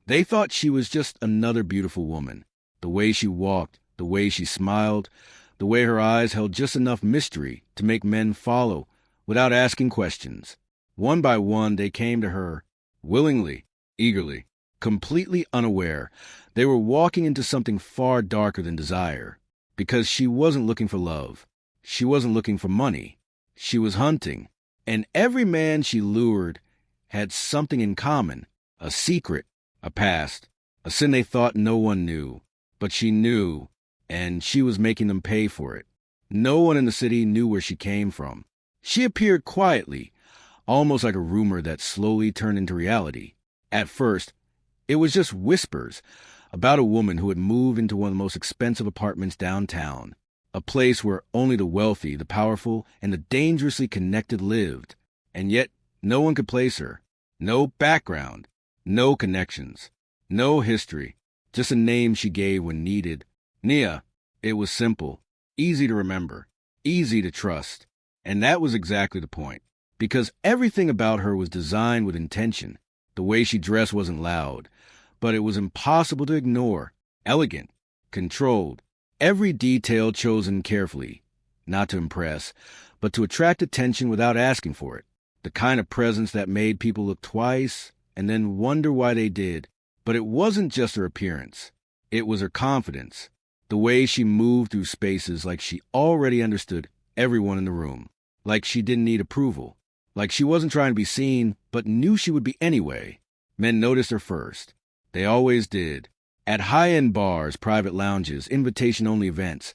They thought she was just another beautiful woman. The way she walked, the way she smiled, the way her eyes held just enough mystery to make men follow without asking questions. One by one, they came to her, willingly, eagerly, completely unaware. They were walking into something far darker than desire, because she wasn't looking for love. She wasn't looking for money. She was hunting. And every man she lured had something in common, a secret, a past, a sin they thought no one knew. But she knew, and she was making them pay for it. No one in the city knew where she came from. She appeared quietly, almost like a rumor that slowly turned into reality. At first, it was just whispers about a woman who had moved into one of the most expensive apartments downtown, a place where only the wealthy, the powerful, and the dangerously connected lived. And yet, no one could place her. No background, no connections, no history, just a name she gave when needed. Nia. It was simple, easy to remember, easy to trust. And that was exactly the point, because everything about her was designed with intention. The way she dressed wasn't loud, but it was impossible to ignore. Elegant, controlled, every detail chosen carefully, not to impress, but to attract attention without asking for it. The kind of presence that made people look twice and then wonder why they did. But it wasn't just her appearance. It was her confidence, the way she moved through spaces like she already understood everyone in the room, like she didn't need approval, like she wasn't trying to be seen, but knew she would be anyway. Men noticed her first. They always did. At high-end bars, private lounges, invitation-only events,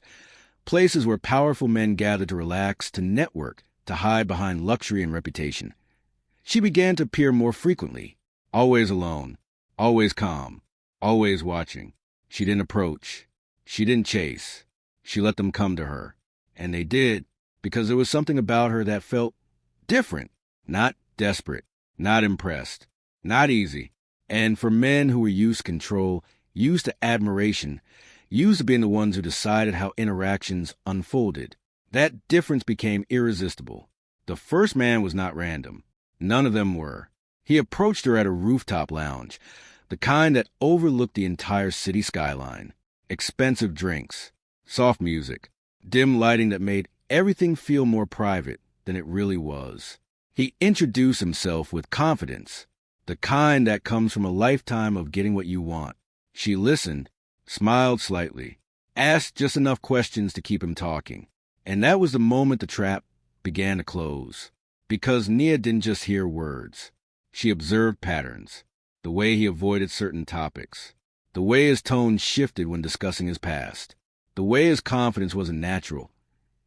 places where powerful men gathered to relax, to network, to hide behind luxury and reputation. She began to appear more frequently, always alone, always calm, always watching. She didn't approach. She didn't chase. She let them come to her. And they did, because there was something about her that felt different, not desperate, not impressed, not easy. And for men who were used to control, used to admiration, used to being the ones who decided how interactions unfolded, that difference became irresistible. The first man was not random. None of them were. He approached her at a rooftop lounge, the kind that overlooked the entire city skyline. Expensive drinks, soft music, dim lighting that made everything feel more private than it really was. He introduced himself with confidence, the kind that comes from a lifetime of getting what you want. She listened, smiled slightly, asked just enough questions to keep him talking. And that was the moment the trap began to close. Because Nia didn't just hear words. She observed patterns, the way he avoided certain topics, the way his tone shifted when discussing his past, the way his confidence wasn't natural.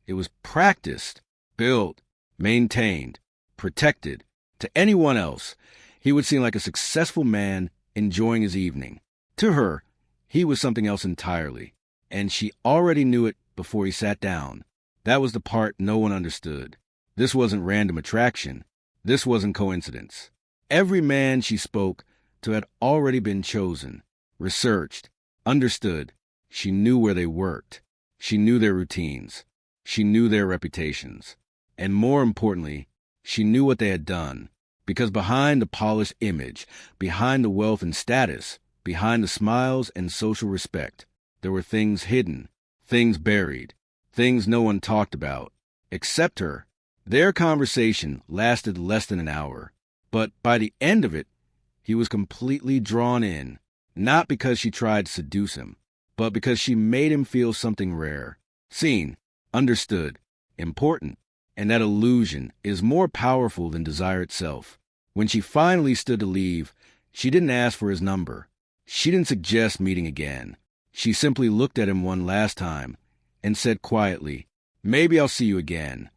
It was practiced, built, maintained, protected. To anyone else, he would seem like a successful man enjoying his evening. To her, he was something else entirely, and she already knew it before he sat down. That was the part no one understood. This wasn't random attraction. This wasn't coincidence. Every man she spoke to had already been chosen, researched, understood. She knew where they worked. She knew their routines. She knew their reputations. And more importantly, she knew what they had done. Because behind the polished image, behind the wealth and status, behind the smiles and social respect, there were things hidden, things buried, things no one talked about, except her. Their conversation lasted less than an hour, but by the end of it, he was completely drawn in, not because she tried to seduce him, but because she made him feel something rare, seen, understood, important. And that illusion is more powerful than desire itself. When she finally stood to leave, she didn't ask for his number. She didn't suggest meeting again. She simply looked at him one last time and said quietly, "Maybe I'll see you again."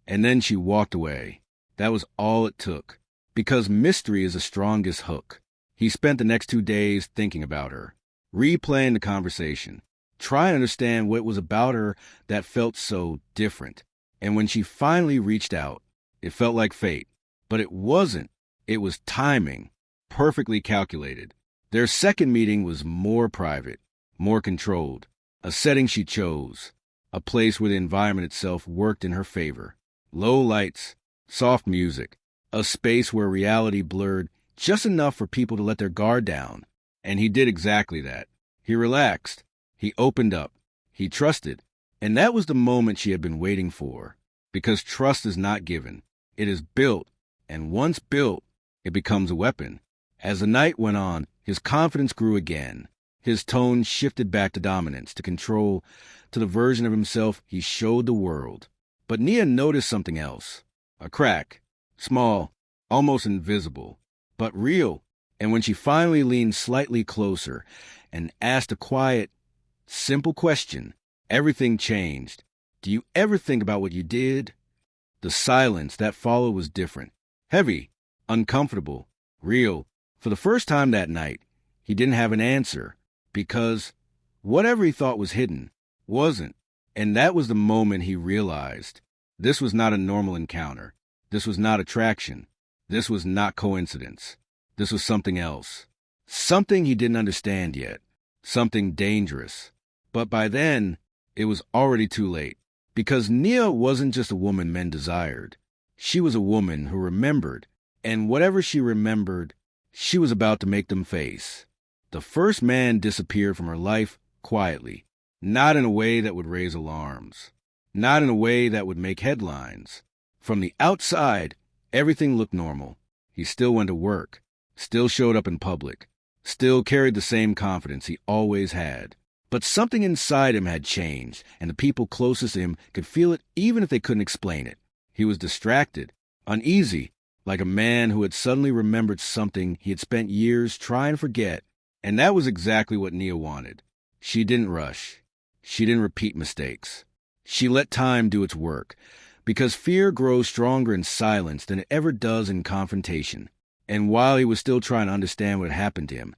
And then she walked away. That was all it took, because mystery is the strongest hook. He spent the next 2 days thinking about her, replaying the conversation, trying to understand what it was about her that felt so different. And when she finally reached out, it felt like fate. But it wasn't. It was timing, perfectly calculated. Their second meeting was more private, more controlled, a setting she chose, a place where the environment itself worked in her favor. Low lights, soft music, a space where reality blurred just enough for people to let their guard down. And he did exactly that. He relaxed. He opened up. He trusted. And that was the moment she had been waiting for. Because trust is not given. It is built. And once built, it becomes a weapon. As the night went on, his confidence grew again. His tone shifted back to dominance, to control, to the version of himself he showed the world. But Nia noticed something else. A crack. Small, almost invisible, but real. And when she finally leaned slightly closer and asked a quiet, simple question, everything changed. Do you ever think about what you did? The silence that followed was different. Heavy, uncomfortable, real. For the first time that night, he didn't have an answer, because whatever he thought was hidden wasn't. And that was the moment he realized this was not a normal encounter. This was not attraction. This was not coincidence. This was something else. Something he didn't understand yet. Something dangerous. But by then, it was already too late. Because Nia wasn't just a woman men desired. She was a woman who remembered. And whatever she remembered, she was about to make them face. The first man disappeared from her life quietly. Not in a way that would raise alarms. Not in a way that would make headlines. From the outside, everything looked normal. He still went to work, still showed up in public, still carried the same confidence he always had. But something inside him had changed, and the people closest to him could feel it even if they couldn't explain it. He was distracted, uneasy, like a man who had suddenly remembered something he had spent years trying to forget. And that was exactly what Nia wanted. She didn't rush. She didn't repeat mistakes. She let time do its work, because fear grows stronger in silence than it ever does in confrontation. And while he was still trying to understand what had happened to him,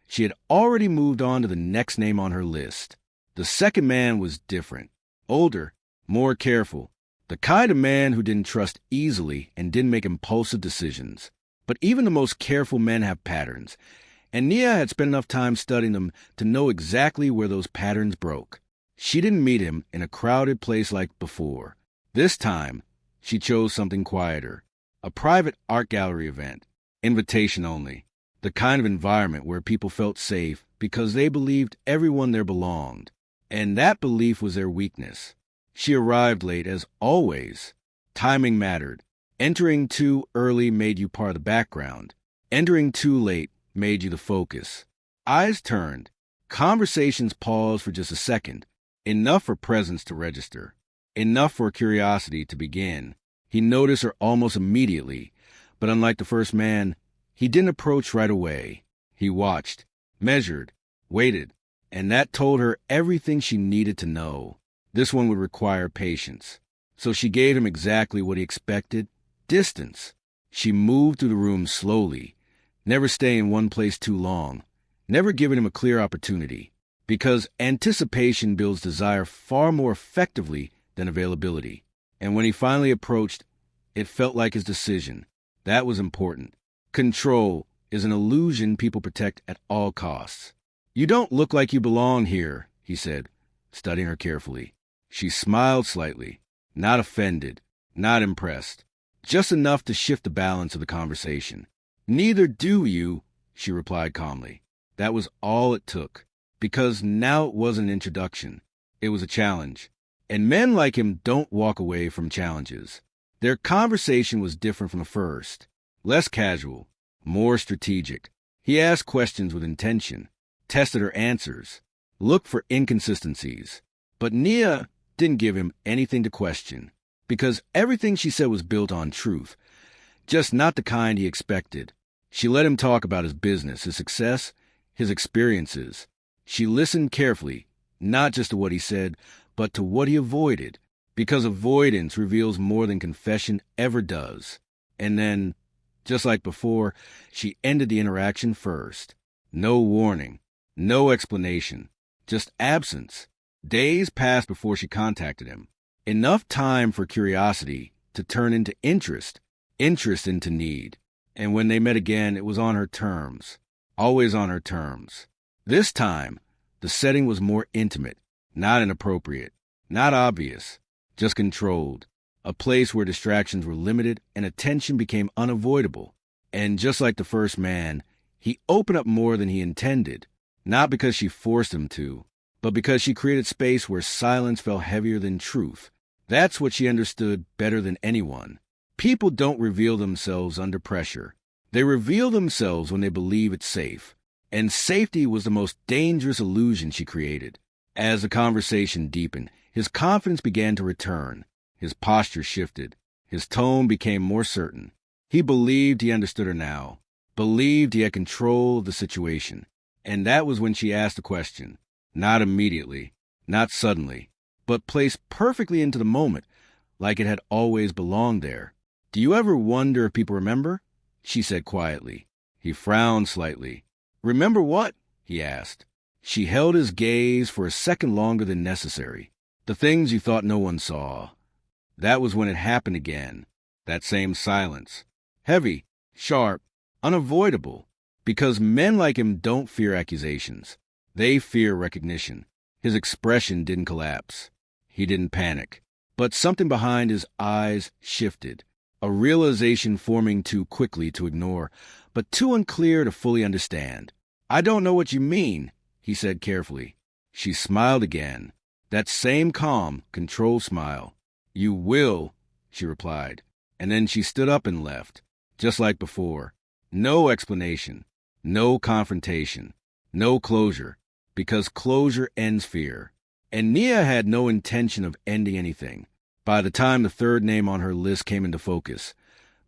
she had already moved on to the next name on her list. The second man was different, older, more careful, the kind of man who didn't trust easily and didn't make impulsive decisions. But even the most careful men have patterns, and Nia had spent enough time studying them to know exactly where those patterns broke. She didn't meet him in a crowded place like before. This time, she chose something quieter, a private art gallery event, invitation only, the kind of environment where people felt safe because they believed everyone there belonged, and that belief was their weakness. She arrived late as always. Timing mattered. Entering too early made you part of the background. Entering too late made you the focus. Eyes turned. Conversations paused for just a second. Enough for presence to register. Enough for curiosity to begin. He noticed her almost immediately, but unlike the first man, he didn't approach right away. He watched, measured, waited, and that told her everything she needed to know. This one would require patience. So she gave him exactly what he expected, distance. She moved through the room slowly, never staying in one place too long, never giving him a clear opportunity, because anticipation builds desire far more effectively than availability. And when he finally approached, it felt like his decision. That was important. Control is an illusion people protect at all costs. "You don't look like you belong here," he said, studying her carefully. She smiled slightly, not offended, not impressed, just enough to shift the balance of the conversation. "Neither do you," she replied calmly. That was all it took, because now it wasn't an introduction. It was a challenge. And men like him don't walk away from challenges. Their conversation was different from the first, less casual, more strategic. He asked questions with intention, tested her answers, looked for inconsistencies. But Nia didn't give him anything to question, because everything she said was built on truth, just not the kind he expected. She let him talk about his business, his success, his experiences. She listened carefully, not just to what he said, but to what he avoided, because avoidance reveals more than confession ever does. And then, just like before, she ended the interaction first. No warning, no explanation, just absence. Days passed before she contacted him. Enough time for curiosity to turn into interest, interest into need. And when they met again, it was on her terms, always on her terms. This time, the setting was more intimate, not inappropriate, not obvious, just controlled. A place where distractions were limited and attention became unavoidable. And just like the first man, He opened up more than he intended, not because she forced him to, but because she created space where silence felt heavier than truth. That's what she understood better than anyone. People don't reveal themselves under pressure. They reveal themselves when they believe it's safe. And safety was the most dangerous illusion she created. As the conversation deepened, his confidence began to return. His posture shifted. His tone became more certain. He believed he understood her now, believed he had control of the situation. And that was when she asked the question. Not immediately, not suddenly, but placed perfectly into the moment, like it had always belonged there. "Do you ever wonder if people remember?" she said quietly. He frowned slightly. "Remember what?" he asked. She held his gaze for a second longer than necessary. "The things you thought no one saw." That was when it happened again. That same silence. Heavy, sharp, unavoidable. Because men like him don't fear accusations. They fear recognition. His expression didn't collapse. He didn't panic. But something behind his eyes shifted. A realization forming too quickly to ignore, but too unclear to fully understand. "I don't know what you mean," he said carefully. She smiled again. That same calm, controlled smile. "You will," she replied. And then she stood up and left, just like before. No explanation. No confrontation. No closure. Because closure ends fear. And Nia had no intention of ending anything. By the time the third name on her list came into focus,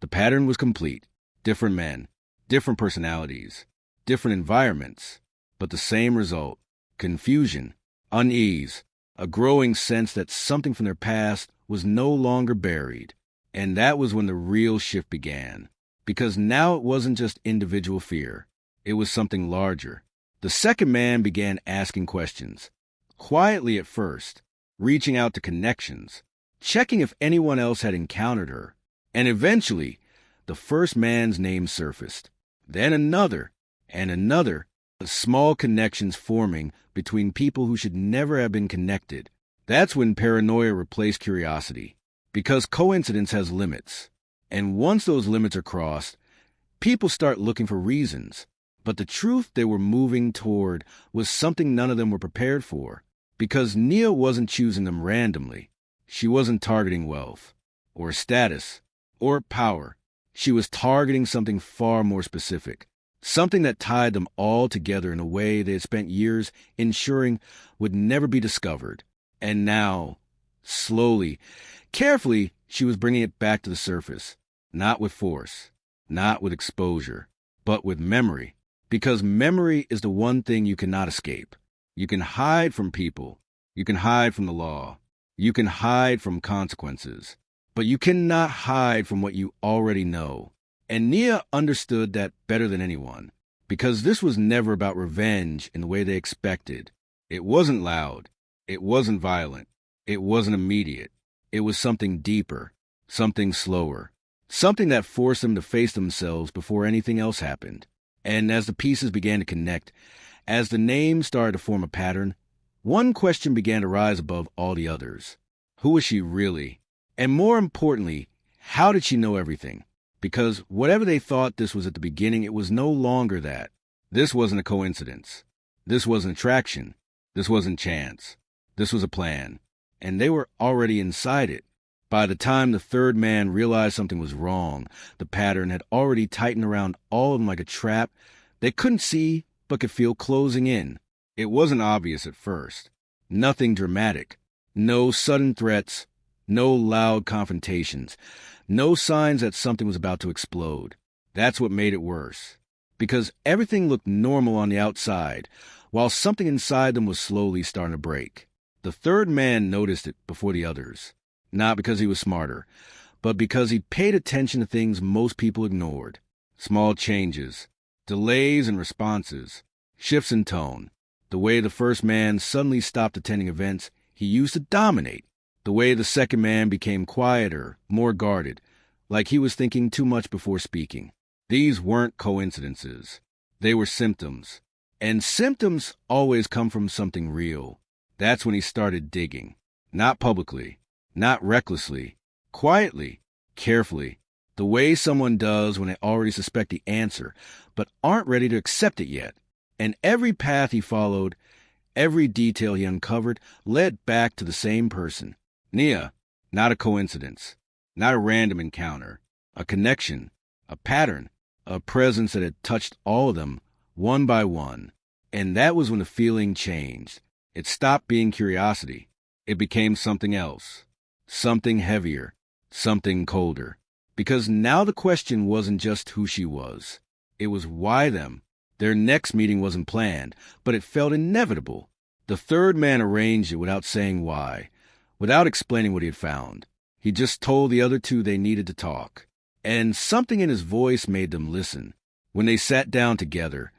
the pattern was complete. Different men, different personalities, different environments, but the same result. Confusion, unease, a growing sense that something from their past was no longer buried. And that was when the real shift began. Because now it wasn't just individual fear. It was something larger. The second man began asking questions. Quietly at first, reaching out to connections, checking if anyone else had encountered her. And eventually, the first man's name surfaced. Then another, and another, small connections forming between people who should never have been connected. That's when paranoia replaced curiosity. Because coincidence has limits. And once those limits are crossed, people start looking for reasons. But the truth they were moving toward was something none of them were prepared for. Because Nia wasn't choosing them randomly. She wasn't targeting wealth, or status, or power. She was targeting something far more specific. Something that tied them all together in a way they had spent years ensuring would never be discovered. And now, slowly, carefully, she was bringing it back to the surface. Not with force, not with exposure, but with memory. Because memory is the one thing you cannot escape. You can hide from people. You can hide from the law. You can hide from consequences. But you cannot hide from what you already know. And Nia understood that better than anyone. Because this was never about revenge in the way they expected. It wasn't loud. It wasn't violent. It wasn't immediate. It was something deeper. Something slower. Something that forced them to face themselves before anything else happened. And as the pieces began to connect, as the names started to form a pattern, one question began to rise above all the others. Who was she really? And more importantly, how did she know everything? Because whatever they thought this was at the beginning, it was no longer that. This wasn't a coincidence. This wasn't attraction. This wasn't chance. This was a plan. And they were already inside it. By the time the third man realized something was wrong, the pattern had already tightened around all of them like a trap they couldn't see but could feel closing in. It wasn't obvious at first. Nothing dramatic. No sudden threats. No loud confrontations. No signs that something was about to explode. That's what made it worse. Because everything looked normal on the outside, while something inside them was slowly starting to break. The third man noticed it before the others. Not because he was smarter, but because he paid attention to things most people ignored. Small changes, delays in responses, shifts in tone. The way the first man suddenly stopped attending events he used to dominate. The way the second man became quieter, more guarded, like he was thinking too much before speaking. These weren't coincidences. They were symptoms. And symptoms always come from something real. That's when he started digging. Not publicly. Not recklessly, quietly, carefully, The way someone does when they already suspect the answer, but aren't ready to accept it yet. And every path he followed, every detail he uncovered, led back to the same person. Nia, not a coincidence, not a random encounter, a connection, a pattern, a presence that had touched all of them, one by one. And that was when the feeling changed. It stopped being curiosity. It became something else, something heavier, something colder. Because now the question wasn't just who she was. It was why them. Their next meeting wasn't planned, but it felt inevitable. The third man arranged it without saying why, without explaining what he had found. He just told the other two they needed to talk. And something in his voice made them listen. When they sat down together,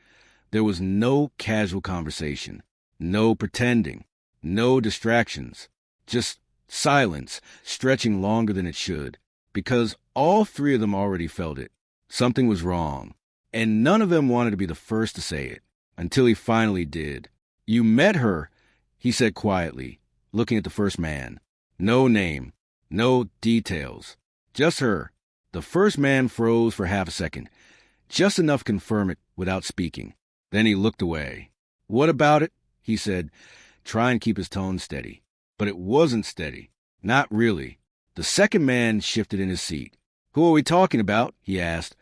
there was no casual conversation, no pretending, no distractions, just silence stretching longer than it should. Because all three of them already felt it. Something was wrong. And none of them wanted to be the first to say it, until he finally did. "You met her," he said quietly, looking at the first man. No name, no details, just her. The first man froze for half a second, just enough to confirm it without speaking. Then he looked away. "What about it?" he said, trying to keep his tone steady. But it wasn't steady. Not really. The second man shifted in his seat. "Who are we talking about?" he asked,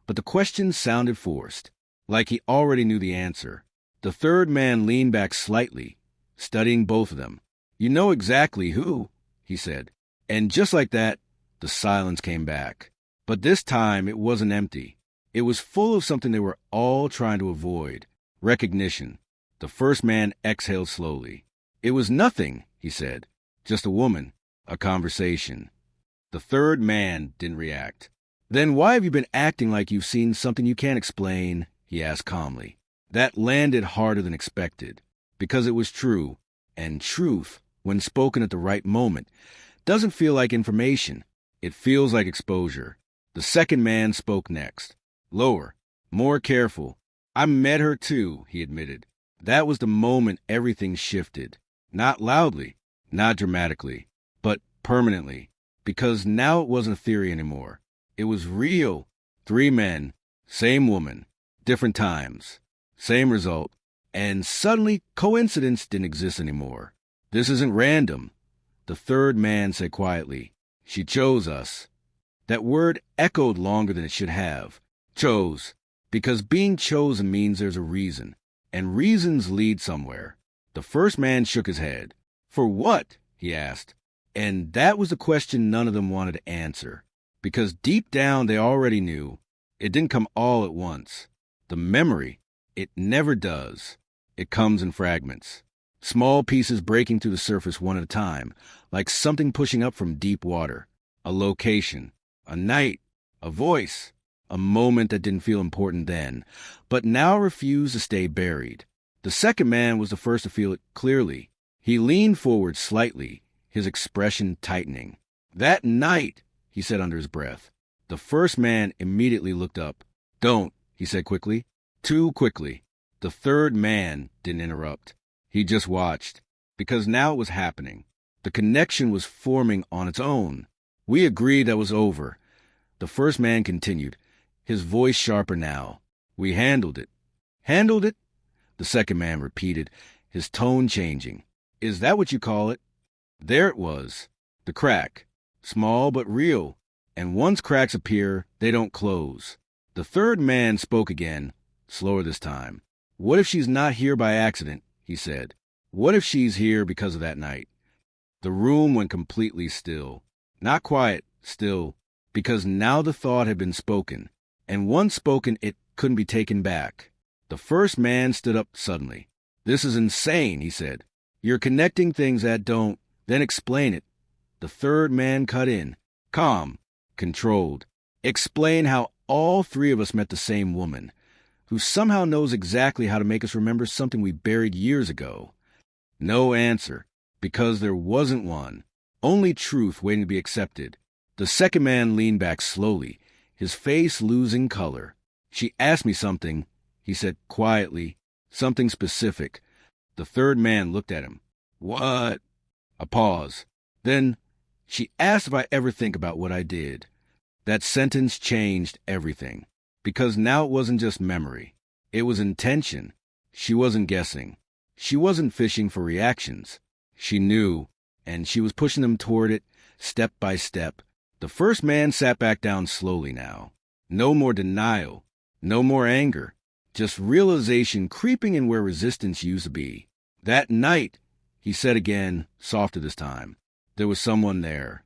but the question sounded forced, like he already knew the answer. The third man leaned back slightly, studying both of them. "You know exactly who," he said. And just like that, the silence came back. But this time it wasn't empty. It was full of something they were all trying to avoid. Recognition. The first man exhaled slowly. "It was nothing," he said. "Just a woman. A conversation." The third man didn't react. "Then why have you been acting like you've seen something you can't explain?" he asked calmly. That landed harder than expected, because it was true. And truth, when spoken at the right moment, doesn't feel like information. It feels like exposure. The second man spoke next. Lower, more careful. "I met her too," he admitted. That was the moment everything shifted. Not loudly, not dramatically, but permanently. Because now it wasn't a theory anymore. It was real. 3 men, same woman, different times, same result. And suddenly, coincidence didn't exist anymore. "This isn't random," the third man said quietly. "She chose us." That word echoed longer than it should have. Chose. Because being chosen means there's a reason. And reasons lead somewhere. The first man shook his head. "For what?" he asked. And that was the question none of them wanted to answer. Because deep down they already knew. It didn't come all at once. The memory, it never does. It comes in fragments. Small pieces breaking through the surface one at a time, like something pushing up from deep water. A location, a night, a voice, a moment that didn't feel important then, but now refused to stay buried. The second man was the first to feel it clearly. He leaned forward slightly, his expression tightening. "That night," he said under his breath. The first man immediately looked up. "Don't," he said quickly. Too quickly. The third man didn't interrupt. He just watched. Because now it was happening. The connection was forming on its own. "We agreed that was over." The first man continued, his voice sharper now. "We handled it." "Handled it?" The second man repeated, his tone changing. "Is that what you call it?" There it was. The crack. Small but real. And once cracks appear, they don't close. The third man spoke again, slower this time. "What if she's not here by accident?" he said. "What if she's here because of that night?" The room went completely still. Not quiet, still. Because now the thought had been spoken. And once spoken, it couldn't be taken back. The first man stood up suddenly. "This is insane," he said. "You're connecting things that don't, then explain it." The third man cut in. Calm. Controlled. "Explain how all 3 of us met the same woman, who somehow knows exactly how to make us remember something we buried years ago." No answer, because there wasn't one. Only truth waiting to be accepted. The second man leaned back slowly, his face losing color. "She asked me something," he said quietly, "something specific." The third man looked at him. "What?" A pause. Then, "She asked if I ever think about what I did." That sentence changed everything. Because now it wasn't just memory. It was intention. She wasn't guessing. She wasn't fishing for reactions. She knew, and she was pushing them toward it, step by step. The first man sat back down slowly now. No more denial. No more anger. Just realization creeping in where resistance used to be. That night, he said again, softer this time, there was someone there.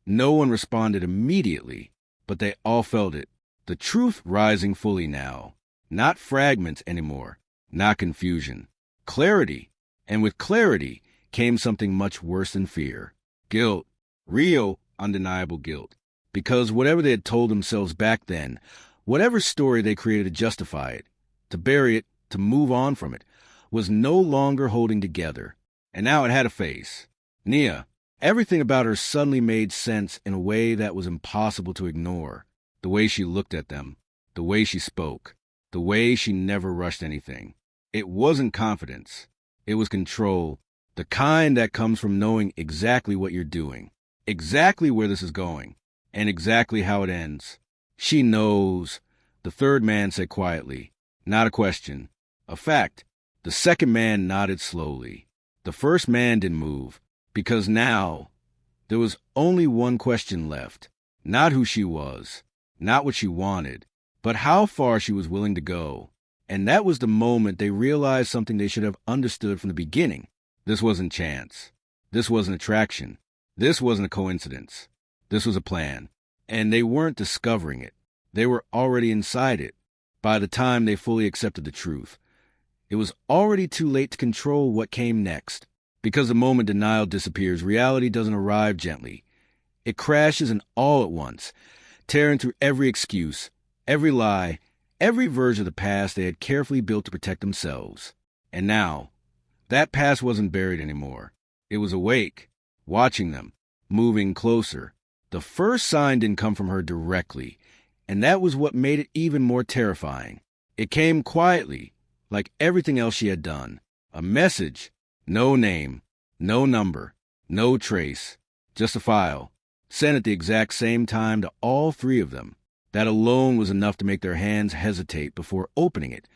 No one responded immediately, but they all felt it. The truth rising fully now. Not fragments anymore. Not confusion. Clarity. And with clarity came something much worse than fear. Guilt. Real, undeniable guilt. Because whatever they had told themselves back then, whatever story they created to justify it, to bury it, to move on from it, was no longer holding together. And now it had a face. Nia. Everything about her suddenly made sense in a way that was impossible to ignore. The way she looked at them. The way she spoke. The way she never rushed anything. It wasn't confidence. It was control. The kind that comes from knowing exactly what you're doing. Exactly where this is going. And exactly how it ends. She knows, the third man said quietly. Not a question. A fact. The second man nodded slowly. The first man didn't move. Because now, there was only one question left. Not who she was. Not what she wanted. But how far she was willing to go. And that was the moment they realized something they should have understood from the beginning. This wasn't chance. This wasn't attraction. This wasn't a coincidence. This was a plan. And they weren't discovering it. They were already inside it. By the time they fully accepted the truth, it was already too late to control what came next. Because the moment denial disappears, reality doesn't arrive gently. It crashes in all at once, tearing through every excuse, every lie, every version of the past they had carefully built to protect themselves. And now, that past wasn't buried anymore. It was awake, watching them, moving closer. The first sign didn't come from her directly, and that was what made it even more terrifying. It came quietly, like everything else she had done. A message. No name, no number, no trace, just a file, sent at the exact same time to all three of them. That alone was enough to make their hands hesitate before opening it,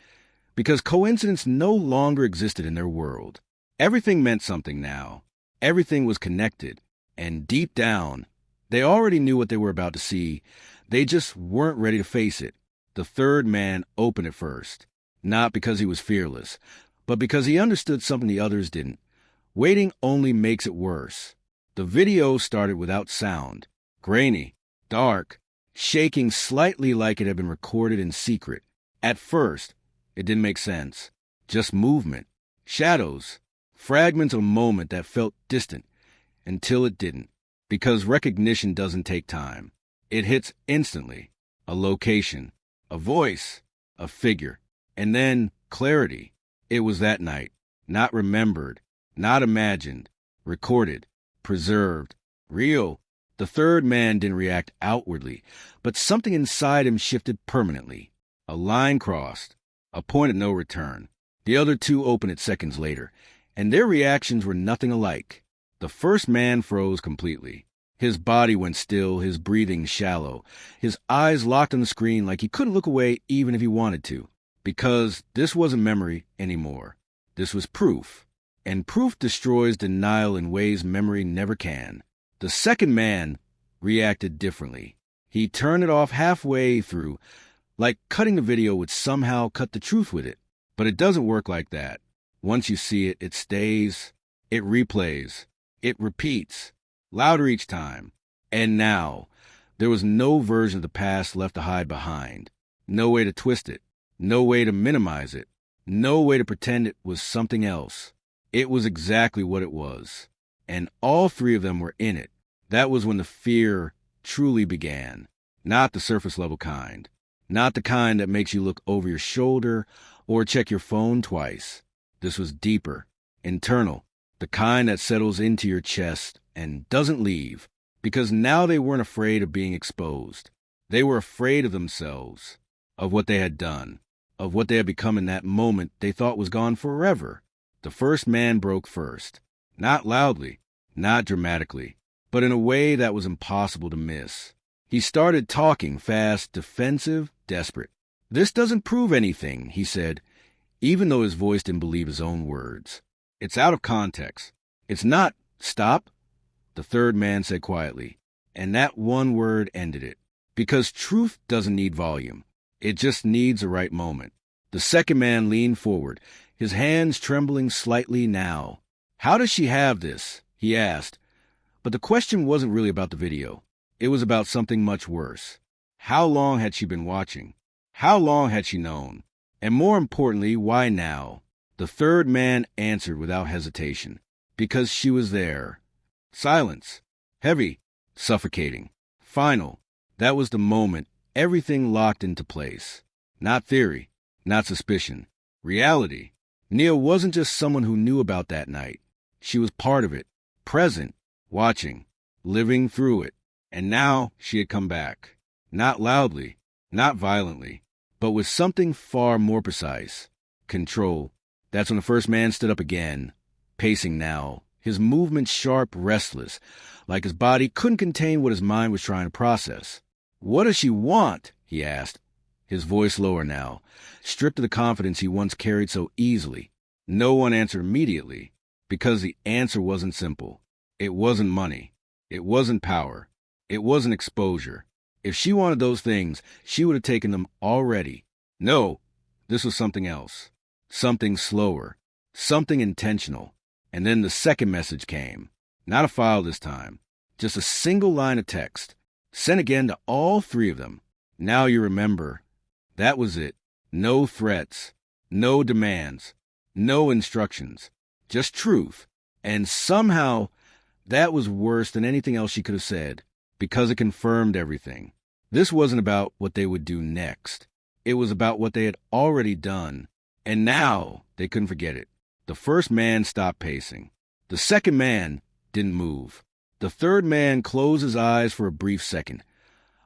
because coincidence no longer existed in their world. Everything meant something now. Everything was connected, and deep down, they already knew what they were about to see. They just weren't ready to face it. The third man opened it first, not because he was fearless, but because he understood something the others didn't. Waiting only makes it worse. The video started without sound, grainy, dark, shaking slightly like it had been recorded in secret. At first, it didn't make sense. Just movement, shadows, fragments of a moment that felt distant, until it didn't. Because recognition doesn't take time. It hits instantly. A location, a voice, a figure, and then clarity. It was that night, not remembered, not imagined, recorded, preserved, real. The third man didn't react outwardly, but something inside him shifted permanently. A line crossed, a point of no return. The other two opened it seconds later, and their reactions were nothing alike. The first man froze completely. His body went still, his breathing shallow, his eyes locked on the screen like he couldn't look away even if he wanted to. Because this wasn't memory anymore. This was proof. And proof destroys denial in ways memory never can. The second man reacted differently. He turned it off halfway through, like cutting the video would somehow cut the truth with it. But it doesn't work like that. Once you see it, it stays, it replays, it repeats, louder each time. And now, there was no version of the past left to hide behind. No way to twist it. No way to minimize it. No way to pretend it was something else. It was exactly what it was. And all three of them were in it. That was when the fear truly began. Not the surface level kind. Not the kind that makes you look over your shoulder or check your phone twice. This was deeper, internal, the kind that settles into your chest and doesn't leave. Because now they weren't afraid of being exposed. They were afraid of themselves, of what they had done, of what they had become in that moment they thought was gone forever. The first man broke first. Not loudly, not dramatically, but in a way that was impossible to miss. He started talking fast, defensive, desperate. "This doesn't prove anything," he said, even though his voice didn't believe his own words. "It's out of context. It's not." "Stop," the third man said quietly, and that one word ended it. Because truth doesn't need volume. It just needs the right moment. The second man leaned forward, his hands trembling slightly now. "How does she have this?" he asked. But the question wasn't really about the video. It was about something much worse. How long had she been watching? How long had she known? And more importantly, why now? The third man answered without hesitation. Because she was there. Silence. Heavy. Suffocating. Final. That was the moment everything locked into place. Not theory. Not suspicion. Reality. Nia wasn't just someone who knew about that night. She was part of it. Present. Watching. Living through it. And now she had come back. Not loudly. Not violently. But with something far more precise. Control. That's when the first man stood up again. Pacing now. His movements sharp, restless. Like his body couldn't contain what his mind was trying to process. "What does she want?" he asked. His voice lower now. Stripped of the confidence he once carried so easily. No one answered immediately. Because the answer wasn't simple. It wasn't money. It wasn't power. It wasn't exposure. If she wanted those things, she would have taken them already. No, this was something else. Something slower. Something intentional. And then the second message came. Not a file this time. Just a single line of text. Sent again to all three of them. "Now you remember." That was it. No threats. No demands. No instructions. Just truth. And somehow, that was worse than anything else she could have said. Because it confirmed everything. This wasn't about what they would do next. It was about what they had already done. And now, they couldn't forget it. The first man stopped pacing. The second man didn't move. The third man closed his eyes for a brief second,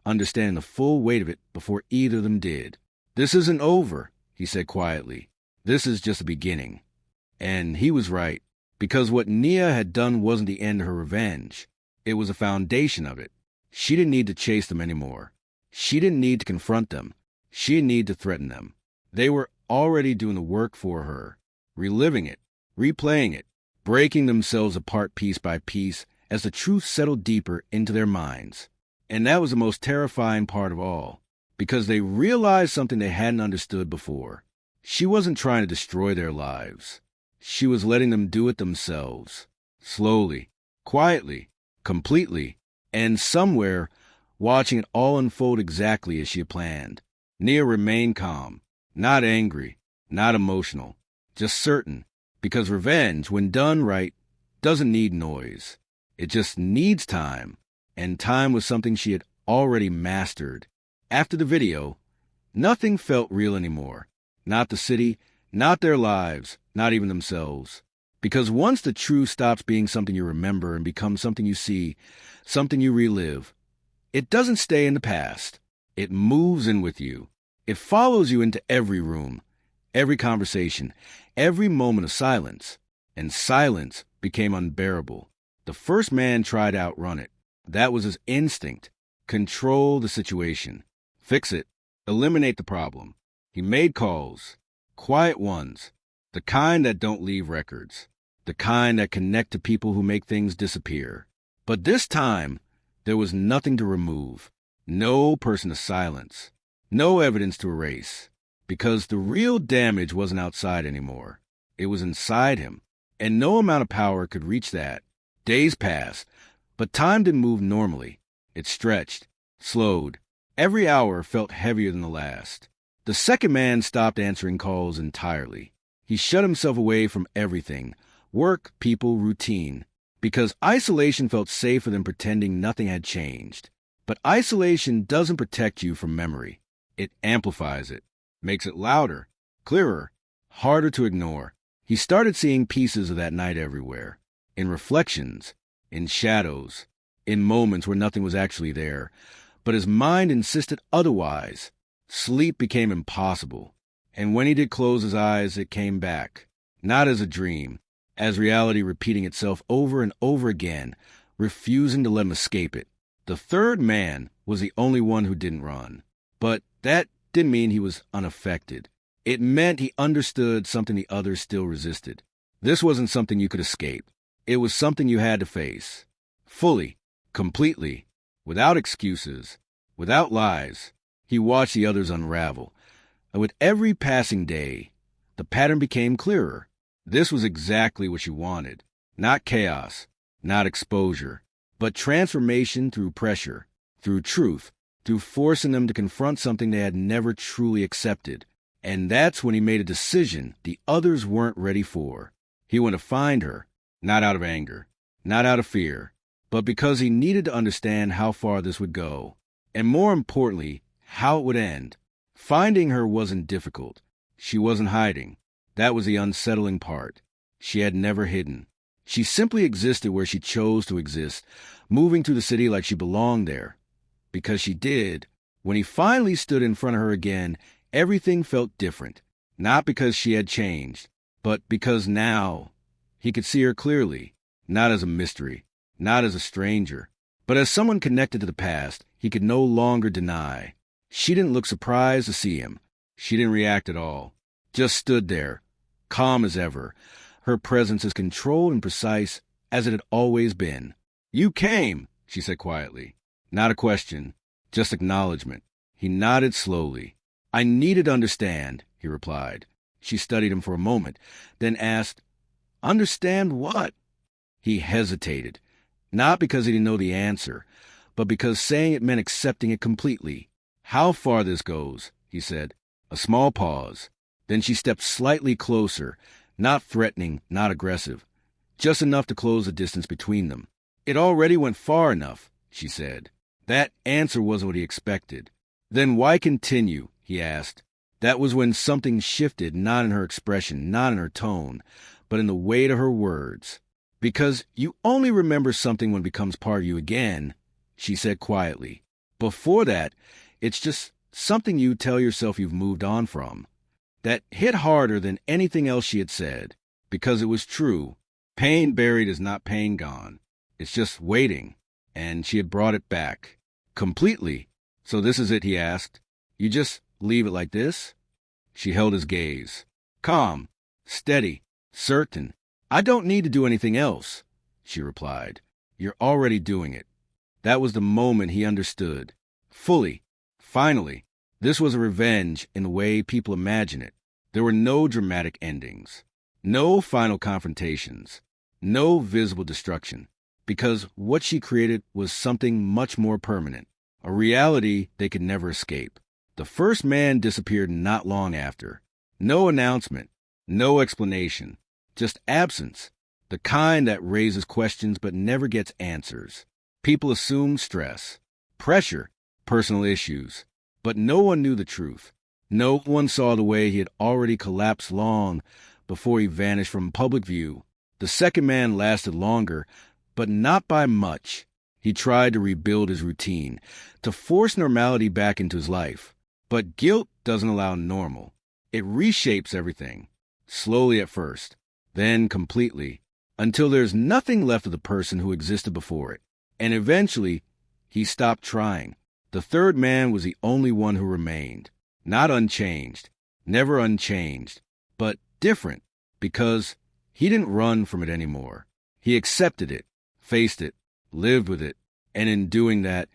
understanding the full weight of it before either of them did. "This isn't over," he said quietly. "This is just the beginning." And he was right, because what Nia had done wasn't the end of her revenge. It was a foundation of it. She didn't need to chase them anymore. She didn't need to confront them. She didn't need to threaten them. They were already doing the work for her, reliving it, replaying it, breaking themselves apart piece by piece as the truth settled deeper into their minds. And that was the most terrifying part of all, because they realized something they hadn't understood before. She wasn't trying to destroy their lives. She was letting them do it themselves, slowly, quietly, completely, and somewhere watching it all unfold exactly as she had planned. Nia remained calm, not angry, not emotional, just certain, because revenge, when done right, doesn't need noise. It just needs time, and time was something she had already mastered. After the video, nothing felt real anymore. Not the city, not their lives, not even themselves. Because once the truth stops being something you remember and becomes something you see, something you relive, it doesn't stay in the past. It moves in with you. It follows you into every room, every conversation, every moment of silence. And silence became unbearable. The first man tried to outrun it. That was his instinct. Control the situation. Fix it. Eliminate the problem. He made calls. Quiet ones. The kind that don't leave records. The kind that connect to people who make things disappear. But this time, there was nothing to remove. No person to silence. No evidence to erase. Because the real damage wasn't outside anymore. It was inside him. And no amount of power could reach that. Days passed, but time didn't move normally. It stretched, slowed. Every hour felt heavier than the last. The second man stopped answering calls entirely. He shut himself away from everything. Work, people, routine. Because isolation felt safer than pretending nothing had changed. But isolation doesn't protect you from memory. It amplifies it, makes it louder, clearer, harder to ignore. He started seeing pieces of that night everywhere. In reflections, in shadows, in moments where nothing was actually there. But his mind insisted otherwise. Sleep became impossible. And when he did close his eyes, it came back. Not as a dream, as reality repeating itself over and over again, refusing to let him escape it. The third man was the only one who didn't run. But that didn't mean he was unaffected. It meant he understood something the others still resisted. This wasn't something you could escape. It was something you had to face. Fully, completely, without excuses, without lies. He watched the others unravel. And with every passing day, the pattern became clearer. This was exactly what she wanted. Not chaos, not exposure, but transformation through pressure, through truth, through forcing them to confront something they had never truly accepted. And that's when he made a decision the others weren't ready for. He went to find her, not out of anger, not out of fear, but because he needed to understand how far this would go, and more importantly, how it would end. Finding her wasn't difficult. She wasn't hiding. That was the unsettling part. She had never hidden. She simply existed where she chose to exist, moving through the city like she belonged there. Because she did. When he finally stood in front of her again, everything felt different. Not because she had changed, but because now he could see her clearly, not as a mystery, not as a stranger, but as someone connected to the past he could no longer deny. She didn't look surprised to see him. She didn't react at all. Just stood there, calm as ever, her presence as controlled and precise as it had always been. "You came," she said quietly. Not a question, just acknowledgement. He nodded slowly. "I needed to understand," he replied. She studied him for a moment, then asked, "Understand what?" He hesitated, not because he didn't know the answer, but because saying it meant accepting it completely. "How far this goes," he said. A small pause. Then she stepped slightly closer, not threatening, not aggressive, just enough to close the distance between them. "It already went far enough," she said. That answer wasn't what he expected. "Then why continue?" he asked. That was when something shifted, not in her expression, not in her tone, but in the weight of her words. "Because you only remember something when it becomes part of you again," she said quietly. "Before that, it's just something you tell yourself you've moved on from." That hit harder than anything else she had said, because it was true. Pain buried is not pain gone. It's just waiting, and she had brought it back. Completely. "So this is it?" he asked. "You just leave it like this?" She held his gaze. "Calm, steady, certain. I don't need to do anything else," she replied. "You're already doing it." That was the moment he understood. Fully. Finally. This was a revenge in the way people imagine it. There were no dramatic endings, no final confrontations, no visible destruction, because what she created was something much more permanent, a reality they could never escape. The first man disappeared not long after. No announcement, no explanation, just absence, the kind that raises questions but never gets answers. People assumed stress, pressure, personal issues. But no one knew the truth. No one saw the way he had already collapsed long before he vanished from public view. The second man lasted longer, but not by much. He tried to rebuild his routine, to force normality back into his life. But guilt doesn't allow normal. It reshapes everything, slowly at first, then completely, until there's nothing left of the person who existed before it. And eventually, he stopped trying. The third man was the only one who remained. Not unchanged, never unchanged, but different, because he didn't run from it anymore. He accepted it, faced it, lived with it, and in doing that,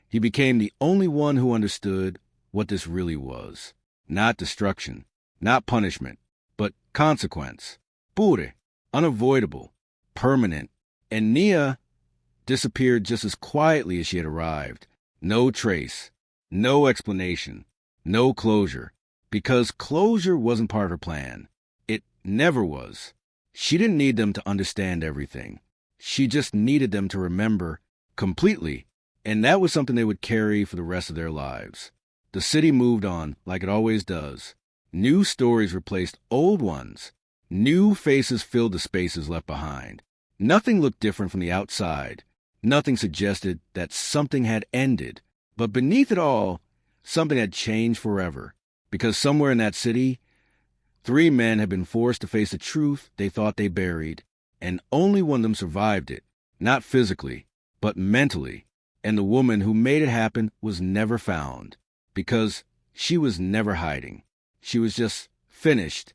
he became the only one who understood what this really was. Not destruction, not punishment, but consequence. Pure, unavoidable, permanent. And Nia disappeared just as quietly as she had arrived. No trace, no explanation, no closure, because closure wasn't part of her plan. It never was. She didn't need them to understand everything. She just needed them to remember completely, and that was something they would carry for the rest of their lives. The city moved on like it always does. New stories replaced old ones. New faces filled the spaces left behind. Nothing looked different from the outside. Nothing suggested that something had ended. But beneath it all, something had changed forever. Because somewhere in that city, 3 men had been forced to face the truth they thought they buried. And only one of them survived it. Not physically, but mentally. And the woman who made it happen was never found, because she was never hiding. She was just finished